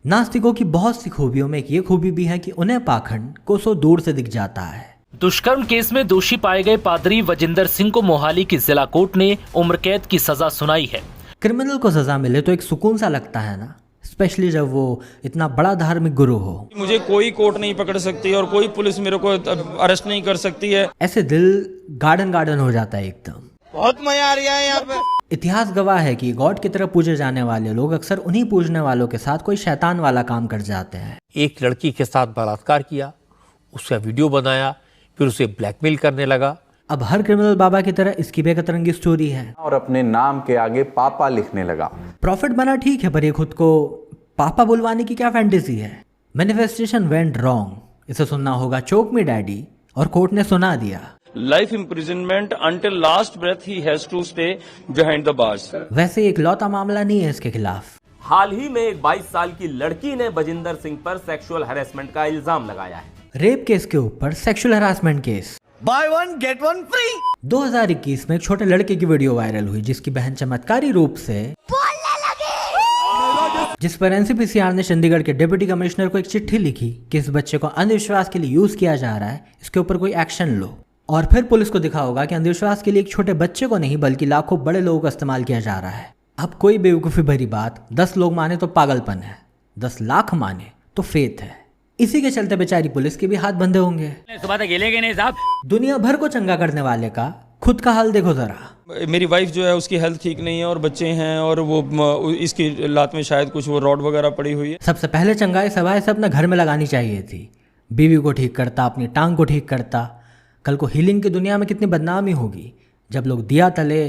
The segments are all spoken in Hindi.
नास्तिकों की बहुत सी खूबियों में एक ये खूबी भी है कि उन्हें पाखंड कोसों दूर से दिख जाता है। दुष्कर्म केस में दोषी पाए गए पादरी वजिंदर सिंह को मोहाली की जिला कोर्ट ने उम्र कैद की सजा सुनाई है। क्रिमिनल को सजा मिले तो एक सुकून सा लगता है ना, स्पेशली जब वो इतना बड़ा धार्मिक गुरु हो। मुझे कोई कोर्ट नहीं पकड़ सकती और कोई पुलिस मेरे को अरेस्ट नहीं कर सकती है। ऐसे दिल गार्डन गार्डन हो जाता है एकदम। बहुत मजा आ रहा है यहाँ पे। इतिहास गवाह है कि गॉड की तरह पूजे जाने वाले लोग अक्सर उन्हीं पूजने वालों के साथ कोई शैतान वाला काम कर जाते हैं। एक लड़की के साथ बलात्कार किया, उसका वीडियो बनाया, फिर उसे ब्लैकमेल करने लगा। अब हर क्रिमिनल बाबा की तरह इसकी भी एक अतरंगी स्टोरी है और अपने नाम के आगे पापा लिखने लगा। प्रॉफिट बना ठीक है, पर ये खुद को पापा बुलवाने की क्या फैंटेसी है। मैनिफेस्टेशन वेंट रॉन्ग, इसे सुनना होगा चोक मी डैडी, और कोर्ट ने सुना दिया। Life imprisonment until last breath he has to stay behind the bars. वैसे एक लौता मामला नहीं है इसके खिलाफ। हाल ही में एक 22 साल की लड़की ने वजिंदर सिंह पर सेक्सुअल हैरेसमेंट का इल्जाम लगाया है। रेप केस के ऊपर sexual harassment case. By one get one free. 2021 में एक छोटे लड़के की वीडियो वायरल हुई जिसकी बहन चमत्कारी रूप से बोलने लगी, जिस पर एनसीपीसीआर ने चंडीगढ़ के डिप्टी कमिश्नर को एक चिट्ठी लिखी कि इस बच्चे को अंधविश्वास के लिए यूज किया जा रहा है, इसके ऊपर कोई एक्शन लो। और फिर पुलिस को दिखा होगा कि अंधविश्वास के लिए एक छोटे बच्चे को नहीं बल्कि लाखों बड़े लोगों का इस्तेमाल किया जा रहा है। अब कोई बेवकूफ़ी भरी बात 10 लोग माने तो पागलपन है, 10 लाख माने तो फेथ है। इसी के चलते बेचारी पुलिस के भी हाथ बंधे होंगे। सुबह तक गिलेगे नहीं साहब। दुनिया भर को चंगा करने वाले का खुद का हाल देखो जरा। मेरी वाइफ जो है उसकी हेल्थ ठीक नहीं है और बच्चे हैं और वो इसकी लात में शायद कुछ वो रॉड वगैरह पड़ी हुई है। सबसे पहले चंगाई सवाई से अपने घर में लगानी चाहिए थी। बीवी को ठीक करता, अपनी टांग को ठीक करता। कल को हीलिंग की दुनिया में कितनी बदनामी होगी जब लोग दिया तले,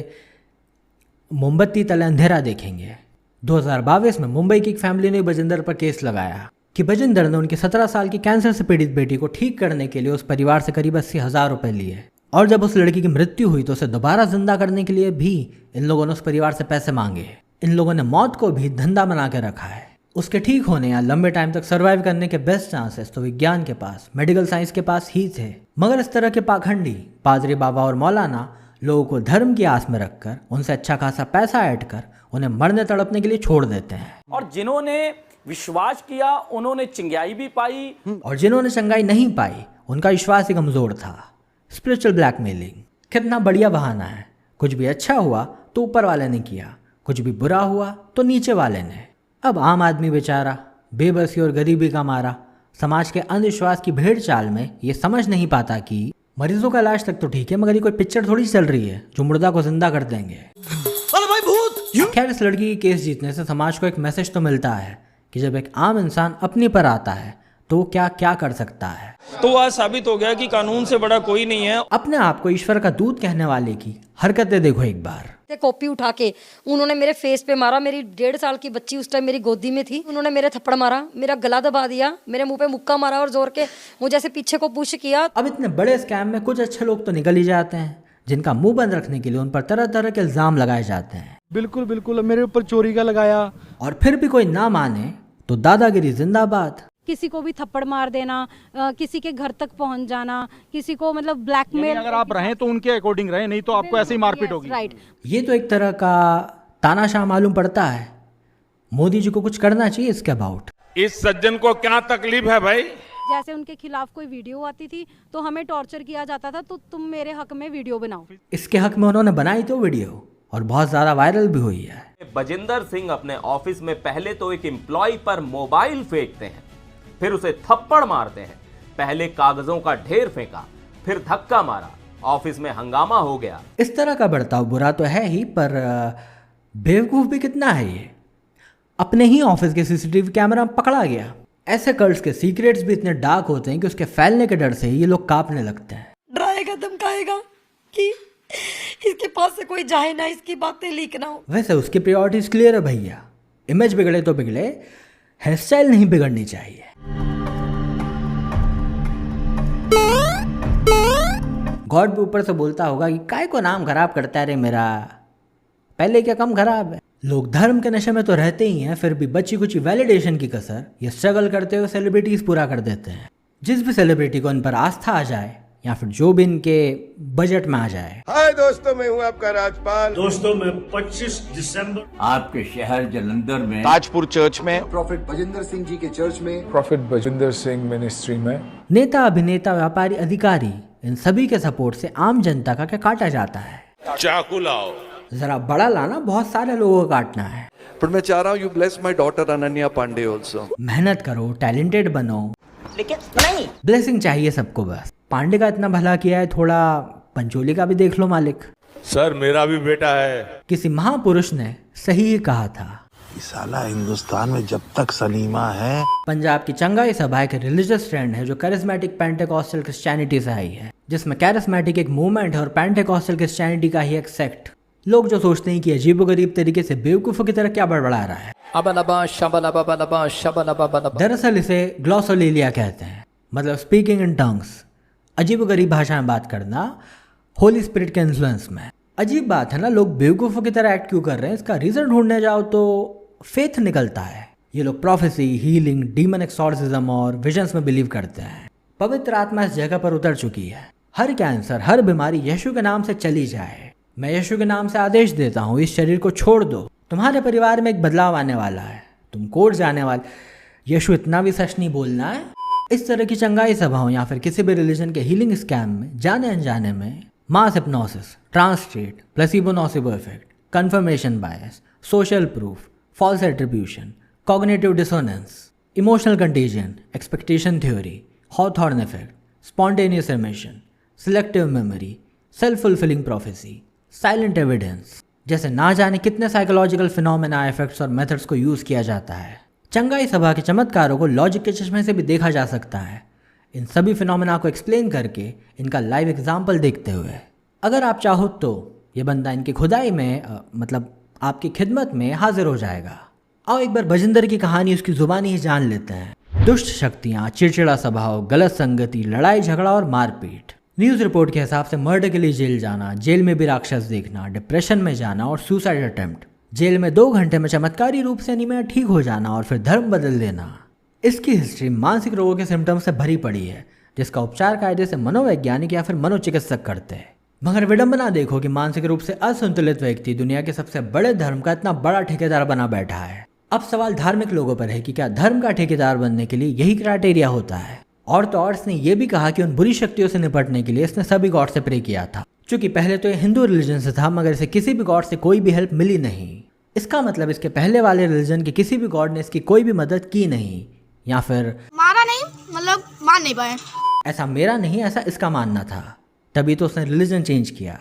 मोमबत्ती तले अंधेरा देखेंगे। 2022 में मुंबई की एक फैमिली ने वजिंदर पर केस लगाया कि वजिंदर ने उनकी 17 साल की कैंसर से पीड़ित बेटी को ठीक करने के लिए उस परिवार से करीब 80,000 रुपए लिए, और जब उस लड़की की मृत्यु हुई तो उसे दोबारा जिंदा करने के लिए भी इन लोगों ने उस परिवार से पैसे मांगे। इन लोगों ने मौत को भी धंधा बना के रखा है। उसके ठीक होने या लंबे टाइम तक सर्वाइव करने के बेस्ट चांसेस तो विज्ञान के पास, मेडिकल साइंस के पास ही थे। मगर इस तरह के पाखंडी पादरी बाबा और मौलाना लोगों को धर्म की आस में रखकर उनसे अच्छा खासा पैसा ऐड कर उन्हें मरने तड़पने के लिए छोड़ देते हैं। और जिन्होंने विश्वास किया उन्होंने चिंगाई भी पाई, और जिन्होंने चंगाई नहीं पाई उनका विश्वास ही कमजोर था। स्पिरिचुअल ब्लैकमेलिंग कितना बढ़िया बहाना है। कुछ भी अच्छा हुआ तो ऊपर वाले ने किया, कुछ भी बुरा हुआ तो नीचे वाले ने। अब आम आदमी बेचारा बेबसी और गरीबी का मारा समाज के अंधविश्वास की भेड़ चाल में ये समझ नहीं पाता कि मरीजों का इलाज तक तो ठीक है, मगर ये कोई पिक्चर थोड़ी चल रही है जो मुर्दा को जिंदा कर देंगे। अरे भाई भूत। खैर, इस लड़की की केस जीतने से समाज को एक मैसेज तो मिलता है कि जब एक आम इंसान अपनी पर आता है तो वो क्या क्या कर सकता है। तो आज साबित हो गया कि कानून से बड़ा कोई नहीं है। अपने आप को ईश्वर का दूत कहने वाले की हरकतें देखो एक बार। कॉपी उठा के उन्होंने मेरे फेस पे मारा। मेरी 1.5 साल की बच्ची उस टाइम मेरी गोदी में थी। उन्होंने मेरे थप्पड़ मारा, मेरा गला दबा दिया, मेरे मुंह पे मुक्का मारा और जोर के मुझे ऐसे पीछे को पुश किया। अब इतने बड़े स्कैम में कुछ अच्छे लोग तो निकल ही जाते हैं जिनका मुंह बंद रखने के लिए उन पर तरह तरह के इल्जाम लगाए जाते हैं। बिल्कुल बिल्कुल, मेरे ऊपर चोरी का लगाया। और फिर भी कोई ना माने तो दादागिरी जिंदाबाद। किसी को भी थप्पड़ मार देना, किसी के घर तक पहुंच जाना, किसी को मतलब ब्लैकमेल। अगर आप रहें तो उनके अकॉर्डिंग रहें, नहीं तो आपको ऐसे ही मारपीट होगी। राइट। ये तो एक तरह का तानाशाह मालूम पड़ता है। मोदी जी को कुछ करना चाहिए इसके अबाउट। इस सज्जन को क्या तकलीफ है भाई? जैसे उनके खिलाफ कोई वीडियो आती थी तो हमें टॉर्चर किया जाता था, तो तुम मेरे हक में वीडियो बनाओ। इसके हक में उन्होंने बनाई तो वीडियो और बहुत ज्यादा वायरल भी हुई है। वजिंदर सिंह अपने ऑफिस में पहले तो एक एम्प्लॉय पर मोबाइल फेंकते हैं, फिर उसे थप्पड़ मारते हैं। पहले कागजों का ढेर फेंका, फिर धक्का मारा, ऑफिस में हंगामा हो गया। इस तरह का बर्ताव बुरा तो है ही, पर बेवकूफ भी कितना है ये। अपने ही ऑफिस के सीसीटीवी कैमरा में पकड़ा गया। ऐसे कल्ट्स के सीक्रेट्स भी इतने डार्क होते हैं कि उसके फैलने के डर से ही ये लोग कांपने लगते हैं। डराएगा, धमकाएगा कि इसके पास से कोई जाए ना, इसकी बातें लीक ना हो। वैसे उसकी प्रायोरिटीज क्लियर है भैया। इमेज बिगड़े तो बिगड़े, हेयर स्टाइल नहीं बिगड़नी चाहिए। गॉड भी ऊपर से बोलता होगा कि काय को नाम खराब करता है रे मेरा, पहले क्या कम खराब है। लोग धर्म के नशे में तो रहते ही हैं, फिर भी बच्ची कुछ वैलिडेशन की कसर ये स्ट्रगल करते हुए सेलिब्रिटीज पूरा कर देते हैं। जिस भी सेलिब्रिटी को इन पर आस्था आ जाए या फिर जो भी इनके बजट में आ जाए। हाय दोस्तों, मैं हूँ आपका राजपाल। दोस्तों, मैं 25 दिसंबर आपके शहर जलंधर में ताजपुर चर्च में, प्रॉफिट बजिंदर सिंह जी के चर्च में, प्रॉफिट बजिंदर सिंह मिनिस्ट्री में, नेता, अभिनेता, व्यापारी, अधिकारी, इन सभी के सपोर्ट से आम जनता का क्या काटा जाता है। चाकू लाओ, जरा बड़ा लाना, बहुत सारे लोगों को काटना है। पर मैं चाह रहा हूँ you bless my daughter Ananya Pandey also. मेहनत करो, टैलेंटेड बनो, लेकिन नहीं, ब्लेसिंग चाहिए सबको। बस पांडे का इतना भला किया है, थोड़ा पंचोली का भी देख लो मालिक। सर मेरा भी बेटा है। किसी महापुरुष ने सही ही कहा था, साला हिंदुस्तान में जब तक सलीमा है। पंजाब की चंगाई सभा एक रिलीजियस ट्रेंड है जो कैरिस्मेटिक पेंटेकोस्टल क्रिश्चियनिटी से आई है, जिसमें कैरिस्मेटिक एक मूवमेंट है और पेंटेकोस्टल क्रिश्चियनिटी का ही एक सेक्ट। लोग जो सोचते हैं कि अजीबोगरीब तरीके से बेवकूफ़ों की तरह क्या बड़बड़ा रहा है। दरअसल इसे ग्लॉसोलेलिया कहते हैं, मतलब स्पीकिंग इन टंग्स, अजीबोगरीब भाषा में बात करना, होली स्पिरिट के इन्फ्लुएंस में। अजीब बात है ना, लोग बेवकूफ़ों की तरह एक्ट क्यों कर रहे हैं, इसका रीज़न ढूंढने जाओ तो फेथ निकलता है। ये लोग प्रोफेसी, हीलिंग, डीमन एक्सॉर्सिज्म और विजन्स में बिलीव करते हैं। पवित्र आत्मा इस जगह पर उतर चुकी है। हर कैंसर, हर बीमारी यीशु के नाम से चली जाए। मैं यीशु के नाम से आदेश देता हूँ, इस शरीर को छोड़ दो। तुम्हारे परिवार में एक बदलाव आने वाला है, तुम कोर्ट जाने वाले। यीशु इतना भी सच नहीं बोलना है। इस तरह की चंगाई सभाओं या फिर किसी भी रिलीजन के हीलिंग स्कैम में जाने अनजाने में mass hypnosis, trance state, placebo nocebo effect, confirmation bias, social proof, false attribution, cognitive dissonance, emotional contagion, expectation theory, Hawthorne effect, spontaneous remission, selective memory, self fulfilling prophecy, silent evidence जैसे ना जाने कितने साइकोलॉजिकल फिनोमेना, इफेक्ट्स और मेथड्स को यूज़ किया जाता है। चंगाई सभा के चमत्कारों को लॉजिक के चश्मे से भी देखा जा सकता है, इन सभी फिनोमेना को एक्सप्लेन करके, इनका लाइव एग्जाम्पल देखते हुए। अगर आप चाहो तो ये बंदा इनकी खुदाई में मतलब आपकी खिदमत में हाजिर हो जाएगा। आओ एक बार बजिंदर की कहानी उसकी जुबानी ही जान लेते हैं। दुष्ट शक्तियाँ, चिड़चिड़ा स्वभाव, गलत संगति, लड़ाई झगड़ा और मारपीट। न्यूज़ रिपोर्ट के हिसाब से मर्डर के लिए जेल जाना, जेल में भी राक्षस देखना, डिप्रेशन में जाना और सुसाइड अटेम्प्ट, जेल में 2 घंटे में चमत्कारी रूप से एनीमिया ठीक हो जाना और फिर धर्म बदल देना। इसकी हिस्ट्री मानसिक रोगों के सिम्टम्स से भरी पड़ी है, जिसका उपचार कायदे से मनोवैज्ञानिक या फिर मनोचिकित्सक करते हैं। मगर विडंबना देखो कि मानसिक रूप से असंतुलित व्यक्ति दुनिया के सबसे बड़े धर्म का इतना बड़ा ठेकेदार बना बैठा है। अब सवाल धार्मिक लोगों पर है कि क्या धर्म का ठेकेदार बनने के लिए यही क्राइटेरिया होता है। और तो और इसने ये भी कहा कि उन बुरी शक्तियों से निपटने के लिए इसने सभी गॉड से प्रे किया था, क्योंकि पहले तो ये हिंदू रिलीजन से था, मगर इसे किसी भी गॉड से कोई भी हेल्प मिली नहीं। इसका मतलब इसके पहले वाले रिलीजन के किसी भी गॉड ने इसकी कोई भी मदद की नहीं, या फिर मारा नहीं, मतलब मान नहीं पाए। ऐसा मेरा नहीं, ऐसा इसका मानना था, तभी तो उसने रिलीजन चेंज किया।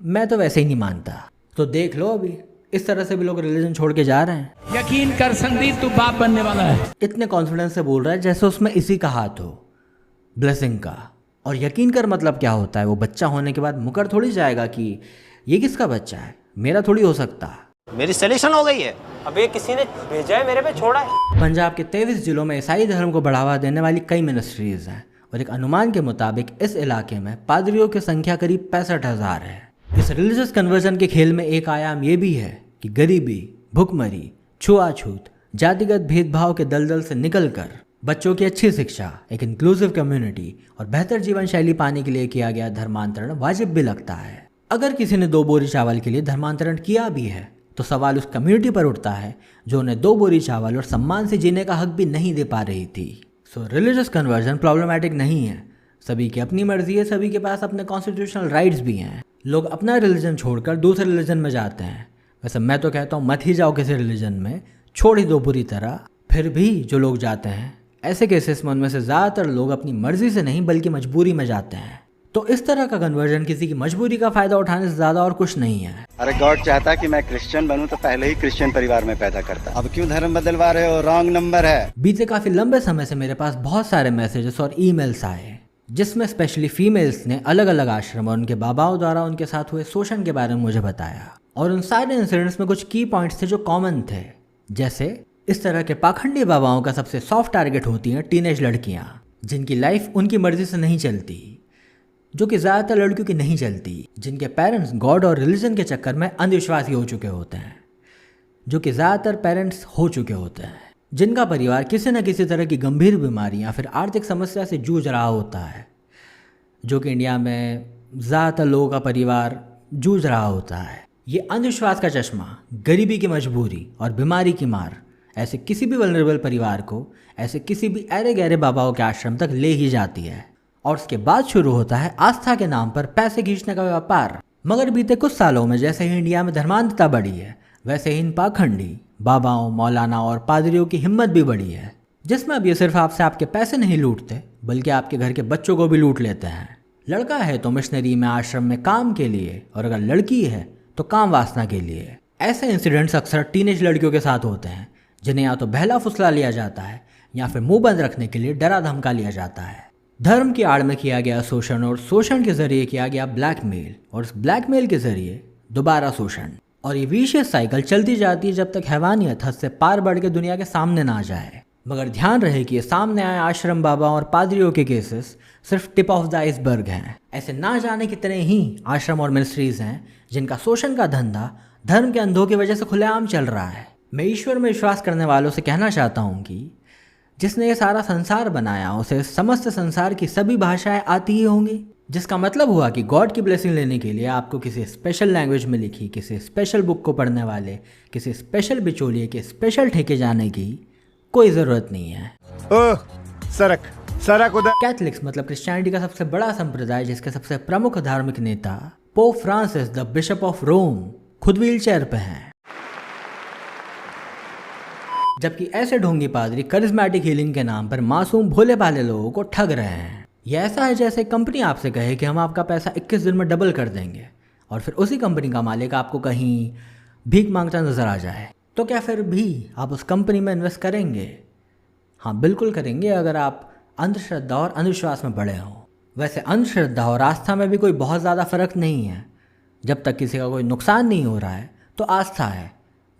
मैं तो वैसे ही नहीं मानता। तो देख लो, अभी इस तरह से भी लोग रिलीजन छोड़ के जा रहे हैं। यकीन कर संदीप, तू बाप बनने वाला है। इतने कॉन्फिडेंस से बोल रहा है जैसे उसमें इसी का हाथ हो, ब्लेसिंग का। और यकीन कर मतलब क्या होता है? वो बच्चा होने के बाद मुकर थोड़ी जाएगा कि ये किसका बच्चा है, मेरा थोड़ी हो सकता। मेरी सॉल्यूशन हो गई है, अब ये किसी ने भेजा है, मेरे पे छोड़ा है। पंजाब के 23 जिलों में ईसाई धर्म को बढ़ावा देने वाली कई मिनिस्ट्रीज हैं और एक अनुमान के मुताबिक इस इलाके में पादरियों की संख्या करीब 65,000 है। इस रिलीजियस कन्वर्जन के खेल में एक आयाम ये भी है कि गरीबी, भुखमरी, छुआछूत, जातिगत भेदभाव के दलदल से निकलकर बच्चों की अच्छी शिक्षा, एक इंक्लूसिव कम्युनिटी और बेहतर जीवन शैली पाने के लिए किया गया धर्मांतरण वाजिब भी लगता है। अगर किसी ने 2 बोरी चावल के लिए धर्मांतरण किया भी है तो सवाल उस कम्युनिटी पर उठता है जो उन्हें 2 बोरी चावल और सम्मान से जीने का हक भी नहीं दे पा रही थी। सो रिलीजियस कन्वर्जन प्रॉब्लमैटिक नहीं है, सभी की अपनी मर्जी है, सभी के पास अपने कॉन्स्टिट्यूशनल राइट्स भी हैं। लोग अपना रिलीजन छोड़कर दूसरे रिलीजन में जाते हैं। वैसे मैं तो कहता हूँ मत ही जाओ किसी रिलीजन में, छोड़ ही दो पूरी तरह। फिर भी जो लोग जाते हैं ऐसे केसेस में उनमें से ज़्यादातर लोग अपनी मर्जी से नहीं बल्कि मजबूरी में जाते हैं। तो इस तरह का कन्वर्जन किसी की मजबूरी का फ़ायदा उठाने से ज़्यादा और कुछ नहीं है। अरे गॉड चाहता कि मैं क्रिश्चियन बनूं तो पहले ही क्रिश्चियन परिवार में पैदा करता। अब क्यों धर्म बदलवा रहे हो? रॉन्ग नंबर है। बीते काफ़ी लंबे समय से मेरे पास बहुत सारे मैसेजेस और ईमेल्स आए जिसमें स्पेशली फीमेल्स ने अलग अलग आश्रम और उनके बाबाओं द्वारा उनके साथ हुए शोषण के बारे में मुझे बताया। और उन सारे इंसिडेंट्स में कुछ की पॉइंट्स थे जो कॉमन थे, जैसे इस तरह के पाखंडी बाबाओं का सबसे सॉफ्ट टारगेट होती हैं टीनेज लड़कियां जिनकी लाइफ उनकी मर्जी से नहीं चलती, जो कि ज़्यादातर लड़कियों की नहीं चलती, जिनके पेरेंट्स गॉड और रिलीजन के चक्कर में अंधविश्वासी हो चुके होते हैं, जो कि ज़्यादातर पेरेंट्स हो चुके होते हैं, जिनका परिवार किसी न किसी तरह की गंभीर बीमारी या फिर आर्थिक समस्या से जूझ रहा होता है। जो कि इंडिया में ज़्यादातर लोगों का परिवार जूझ रहा होता है। ये अंधविश्वास का चश्मा, गरीबी की मजबूरी और बीमारी की मार ऐसे किसी भी वल्नरेबल परिवार को ऐसे किसी भी अरे गहरे बाबाओं के आश्रम तक ले ही जाती है और उसके बाद शुरू होता है आस्था के नाम पर पैसे खींचने का व्यापार। मगर बीते कुछ सालों में जैसे ही इंडिया में धर्मांधता बढ़ी है, वैसे ही इन पाखंडी बाबाओं, मौलाना और पादरियों की हिम्मत भी बढ़ी है, जिसमें अब ये सिर्फ आपसे आपके पैसे नहीं लूटते बल्कि आपके घर के बच्चों को भी लूट लेते हैं। लड़का है तो मिशनरी में, आश्रम में काम के लिए, और अगर लड़की है तो काम वासना के लिए। ऐसे इंसिडेंट्स अक्सर टीनेज लड़कियों के साथ होते हैं, जिन्हें या तो बहला फुसला लिया जाता है या फिर मुंह बंद रखने के लिए डरा धमका लिया जाता है। धर्म की आड़ में किया गया शोषण और शोषण के जरिए किया गया ब्लैकमेल और उस ब्लैकमेल के जरिए दोबारा शोषण, और ये विशेष साइकिल चलती जाती है जब तक हैवानियत हद से पार बढ़ के दुनिया के सामने ना आ जाए। मगर ध्यान रहे कि ये सामने आए आश्रम बाबा और पादरियों के केसेस सिर्फ टिप ऑफ द आइसबर्ग हैं। ऐसे ना जाने कितने ही आश्रम और मिनिस्ट्रीज हैं जिनका शोषण का धंधा धर्म के अंधों की वजह से खुलेआम चल रहा है। मैं ईश्वर में विश्वास करने वालों से कहना चाहता हूँ कि जिसने ये सारा संसार बनाया उसे समस्त संसार की सभी भाषाएं आती ही होंगी, जिसका मतलब हुआ कि गॉड की ब्लेसिंग लेने के लिए आपको किसी स्पेशल लैंग्वेज में लिखी, किसी स्पेशल बुक को पढ़ने वाले, किसी स्पेशल बिचौलिए के स्पेशल ठेके जाने की कोई ज़रूरत नहीं है। सरक उधर। कैथलिक्स मतलब क्रिश्चियनिटी का सबसे बड़ा संप्रदाय, जिसके सबसे प्रमुख धार्मिक नेता Pope Francis the bishop of Rome खुद व्हीलचेयर पे हैं, जबकि ऐसे ढोंगी पादरी करिश्मेटिक हीलिंग के नाम पर मासूम भोले भाले लोगों को ठग रहे हैं। यह ऐसा है जैसे कंपनी आपसे कहे कि हम आपका पैसा 21 दिन में डबल कर देंगे और फिर उसी कंपनी का मालिक आपको कहीं भीख मांगता नजर आ जाए। तो क्या फिर भी आप उस कंपनी में इन्वेस्ट करेंगे? हाँ, बिल्कुल करेंगे, अगर आप अंधश्रद्धा और अंधविश्वास में पड़े हों। वैसे अंधश्रद्धा और आस्था में भी कोई बहुत ज़्यादा फर्क नहीं है। जब तक किसी का कोई नुकसान नहीं हो रहा है तो आस्था है,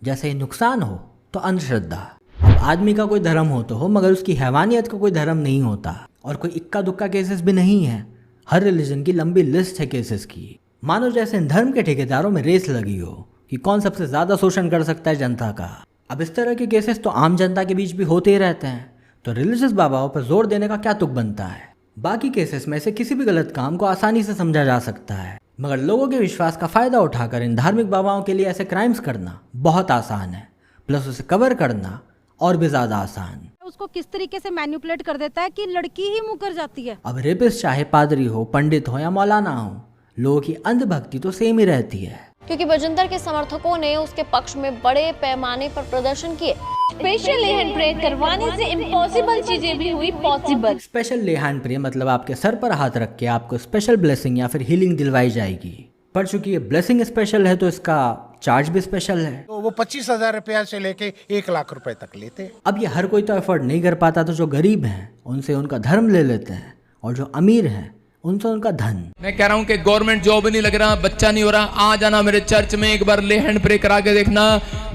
जैसे ही नुकसान हो तो अंधश्रद्धा। अब आदमी का कोई धर्म हो तो हो, मगर उसकी हैवानियत का कोई धर्म नहीं होता। और कोई इक्का दुक्का केसेस भी नहीं है, हर रिलीजन की लंबी लिस्ट है केसेस की। मानो जैसे इन धर्म के ठेकेदारों में रेस लगी हो कि कौन सबसे ज़्यादा शोषण कर सकता है जनता का। अब इस तरह के केसेस तो आम जनता के बीच भी होते ही रहते हैं, तो रिलीजियस बाबाओं पर जोर देने का क्या तुक बनता है? बाकी केसेस में से किसी भी गलत काम को आसानी से समझा जा सकता है, मगर लोगों के विश्वास का फ़ायदा उठाकर इन धार्मिक बाबाओं के लिए ऐसे क्राइम्स करना बहुत आसान है, प्लस उसे कवर करना और भी ज़्यादा आसान। उसको किस तरीके से मैनिपुलेट कर देता है कि लड़की ही मुकर जाती है। अब रेपिस्ट चाहे पादरी हो, पंडित हो या मौलाना हो, लोगों की अंधभक्ति तो सेम ही रहती है। क्योंकि वजिंदर के समर्थकों ने उसके पक्ष में बड़े पैमाने पर प्रदर्शन किए। स्पेशल ले हैंड प्रे करवाने से इम्पॉसिबल चीजें भी हुई पॉसिबल। स्पेशल ले हैंड प्रे मतलब आपके सर पर हाथ रख के आपको स्पेशल ब्लेसिंग या फिर हीलिंग दिलवाई जाएगी। पर चूंकि ये ब्लेसिंग स्पेशल है तो इसका चार्ज भी स्पेशल है। तो वो 25,000 रुपया से लेके 1 लाख रुपए तक लेते। अब ये हर कोई तो अफोर्ड नहीं कर पाता, तो जो गरीब हैं उनसे उनका धर्म ले लेते हैं, और जो अमीर हैं उनसे उनका धन। मैं कह रहा हूँ कि गवर्नमेंट जॉब नहीं लग रहा, बच्चा नहीं हो रहा, आ जाना मेरे चर्च में, एक बार ले हैंड प्रे करा के देखना,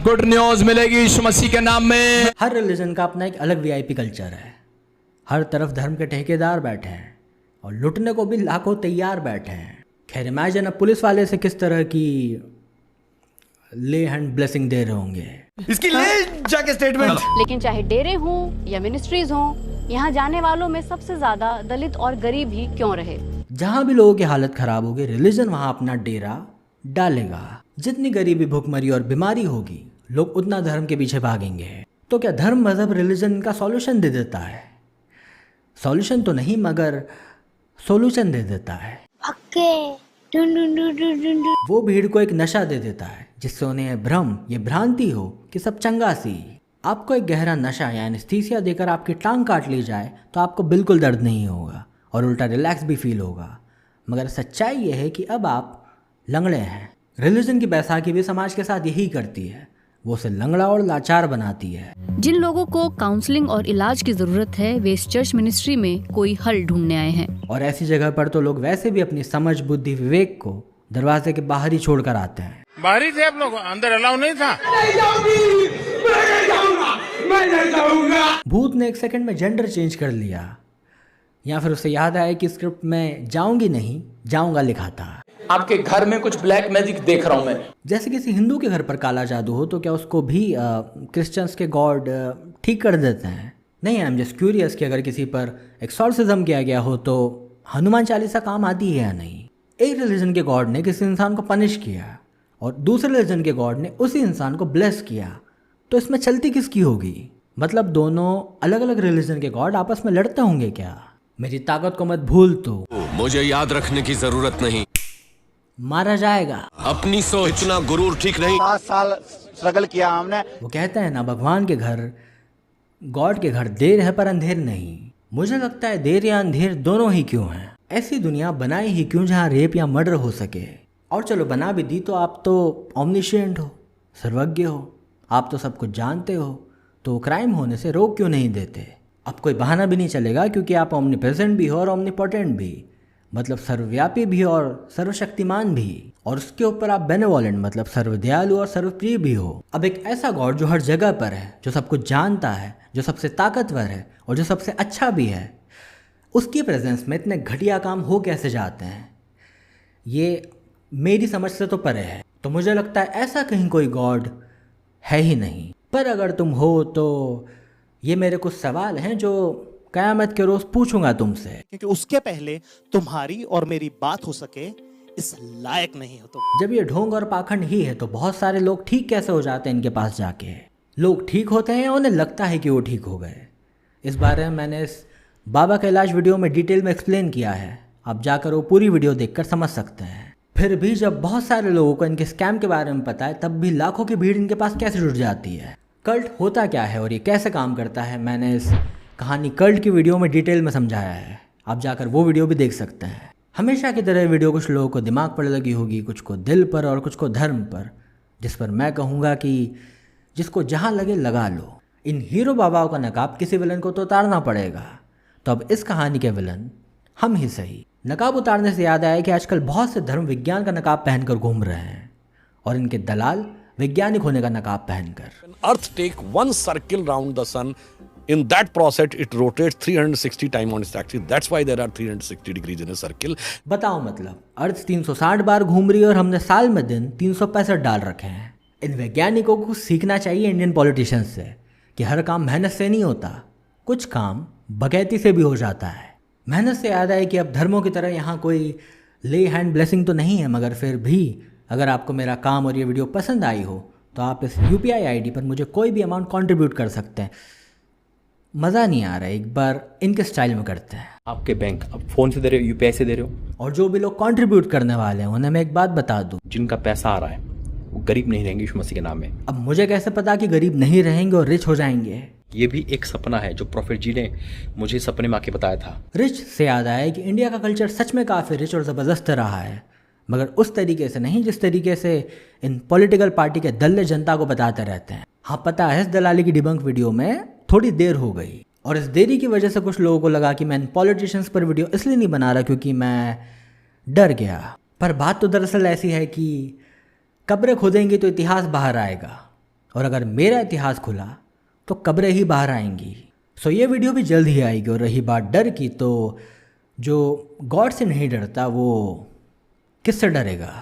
गुड न्यूज मिलेगी यीशु मसीह के नाम में। हर रिलीजन का अपना एक अलग वीआईपी कल्चर है। हर तरफ धर्म के ठेकेदार बैठे हैं और लुटने को भी लाखों तैयार बैठे हैं। खैर, इमेजिन अब पुलिस वाले से किस तरह की ले हैंड ब्लेसिंग दे रहे होंगे। इसकी ले जाके स्टेटमेंट। लेकिन चाहे डेरे हों या मिनिस्ट्रीज हों, यहाँ जाने वालों में सबसे ज्यादा दलित और गरीब ही क्यों रहे। जहाँ भी लोगों की हालत खराब होगी, रिलीजन वहाँ अपना डेरा डालेगा। जितनी गरीबी, भुखमरी और बीमारी होगी, लोग उतना धर्म के पीछे भागेंगे। तो क्या धर्म, मजहब, रिलीजन का सॉल्यूशन दे देता है? सॉल्यूशन तो नहीं, मगर सोल्यूशन दे देता है। वो भीड़ को एक नशा दे देता है जिससे उन्हें भ्रम, ये भ्रांति हो कि सब चंगा सी। आपको एक गहरा नशा या एनेस्थीसिया देकर आपकी टांग काट ली जाए तो आपको बिल्कुल दर्द नहीं होगा और उल्टा रिलैक्स भी फील होगा। मगर सच्चाई ये है कि अब आप लंगड़े हैं। रिलीजन की बैसाखी भी समाज के साथ यही करती है, वो उसे लंगड़ा और लाचार बनाती है। जिन लोगों को काउंसलिंग और इलाज की जरूरत है, वे इस चर्च मिनिस्ट्री में कोई हल ढूंढने आए हैं। और ऐसी जगह पर तो लोग वैसे भी अपनी समझ, बुद्धि, विवेक को दरवाजे के बाहर ही छोड़ कर आते हैं। बाहर ही थे आप लोग, अंदर अलाउ नहीं था। भूत ने 1 सेकंड में जेंडर चेंज कर लिया, या फिर उसे याद आया कि स्क्रिप्ट में जाऊंगी नहीं जाऊंगा लिखा था। आपके घर में कुछ ब्लैक मैजिक देख रहा हूँ मैं। जैसे किसी हिंदू के घर पर काला जादू हो तो क्या उसको भी क्रिश्चियंस के गॉड ठीक कर देते हैं? नहीं, आई एम जस्ट क्यूरियस कि अगर किसी पर एक्सॉर्सिज्म किया गया हो तो हनुमान चालीसा काम आती है या नहीं? एक रिलीजन के गॉड ने किसी इंसान को पनिश किया और दूसरे रिलीजन के गॉड ने उसी इंसान को ब्लेस किया, तो इसमें चलती किसकी होगी? मतलब दोनों अलग अलग रिलीजन के गॉड आपस में लड़ते होंगे क्या? मेरी ताकत को मत भूल तो। मुझे याद रखने की जरूरत नहीं, मारा जाएगा। अपनी सोच, इतना गुरूर ठीक नहीं। 7 साल स्ट्रगल किया हमने। वो कहते हैं ना, भगवान के घर, गॉड के घर देर है पर अंधेर नहीं। मुझे लगता है देर या अंधेर दोनों ही क्यों हैं। ऐसी दुनिया बनाई ही क्यों जहाँ रेप या मर्डर हो सके? और चलो बना भी दी तो आप तो ऑमनिशिएंट हो, सर्वज्ञ हो, आप तो सब कुछ जानते हो, तो क्राइम होने से रोक क्यों नहीं देते? अब कोई बहाना भी नहीं चलेगा क्योंकि आप ओमनीप्रेजेंट भी हो और ओमनीपोटेंट भी, मतलब सर्वव्यापी भी और सर्वशक्तिमान भी, और उसके ऊपर आप बेनेवोलेंट मतलब सर्वदयालु और सर्वप्रिय भी हो। अब एक ऐसा गॉड जो हर जगह पर है, जो सब कुछ जानता है, जो सबसे ताकतवर है और जो सबसे अच्छा भी है, उसकी प्रेजेंस में इतने घटिया काम हो कैसे जाते हैं? ये मेरी समझ से तो परे है। तो मुझे लगता है ऐसा कहीं कोई गॉड है ही नहीं। पर अगर तुम हो तो ये मेरे कुछ सवाल हैं जो क़यामत के रोज़ पूछूंगा तुमसे, क्योंकि उसके पहले तुम्हारी और मेरी बात हो सके इस लायक नहीं हो तुम। जब ये ढोंग और पाखंड ही है तो बहुत सारे लोग ठीक कैसे हो जाते हैं इनके पास जाके? लोग ठीक होते हैं, उन्हें लगता है कि वो ठीक हो गए। इस बारे में मैंने इस बाबा का इलाज वीडियो में डिटेल में एक्सप्लेन किया है, आप जाकर वो पूरी वीडियो देखकर समझ सकते हैं। फिर भी जब बहुत सारे लोगों को इनके स्कैम के बारे में पता है, तब भी लाखों की भीड़ इनके पास कैसे जुट जाती है? कल्ट होता क्या है और ये कैसे काम करता है, मैंने इस कहानी कल्ट की वीडियो में डिटेल में समझाया है, आप जाकर वो वीडियो भी देख सकते हैं। हमेशा की तरह वीडियो कुछ लोगों को दिमाग पर लगी होगी, कुछ को दिल पर और कुछ को धर्म पर, जिस पर मैं कहूँगा कि जिसको जहाँ लगे लगा लो। इन हीरो बाबाओं का नकाब किसी विलन को तो उतारना पड़ेगा, तो अब इस कहानी के विलन हम ही सही। नकाब उतारने से याद आया कि आजकल बहुत से धर्म विज्ञान का नकाब पहनकर घूम रहे हैं और इनके दलाल वैज्ञानिक होने का नकाब पहनकर। Earth take one circle round the sun, in that process it rotates 360 times on its axis, that's why there are 360 degrees in a circle। बताओ मतलब अर्थ 360 बार घूम रही है और हमने साल में दिन 365 डाल रखे हैं। इन वैज्ञानिकों को सीखना चाहिए इंडियन पॉलिटिशियंस से कि हर काम मेहनत से नहीं होता, कुछ काम बगैती से भी हो जाता है। मेहनत से याद आए कि अब धर्मों की तरह यहाँ कोई ले हैंड ब्लेसिंग तो नहीं है, मगर फिर भी अगर आपको मेरा काम और ये वीडियो पसंद आई हो तो आप इस UPI ID पर मुझे कोई भी अमाउंट कंट्रीब्यूट कर सकते हैं। मज़ा नहीं आ रहा है, एक बार इनके स्टाइल में करते हैं। आपके बैंक अब फ़ोन से दे रहे हो, UPI से दे रहे हो? और जो भी लोग कंट्रीब्यूट करने वाले हैं उन्हें मैं एक बात बता दूं, जिनका पैसा आ रहा है वो गरीब नहीं रहेंगे यीशु मसीह के नाम में। अब मुझे कैसे पता कि गरीब नहीं रहेंगे और रिच हो जाएंगे? ये भी एक सपना है जो प्रोफेट जी ने मुझे सपने में आके बताया था। रिच से याद आया कि इंडिया का कल्चर सच में काफ़ी रिच और ज़बरदस्त रहा है, मगर उस तरीके से नहीं जिस तरीके से इन पॉलिटिकल पार्टी के दल्ले जनता को बताते रहते हैं। हाँ पता है, इस दलाली की डिबंक वीडियो में थोड़ी देर हो गई और इस देरी की वजह से कुछ लोगों को लगा कि मैं इन पॉलिटिशियंस पर वीडियो इसलिए नहीं बना रहा क्योंकि मैं डर गया। पर बात तो दरअसल ऐसी है कि कब्रें खोदेंगी तो इतिहास बाहर आएगा, और अगर मेरा इतिहास खुला तो कब्रें ही बाहर आएंगी। सो ये वीडियो भी जल्द ही आएगी। और रही बात डर की, तो जो गॉड से नहीं डरता वो किससे डरेगा?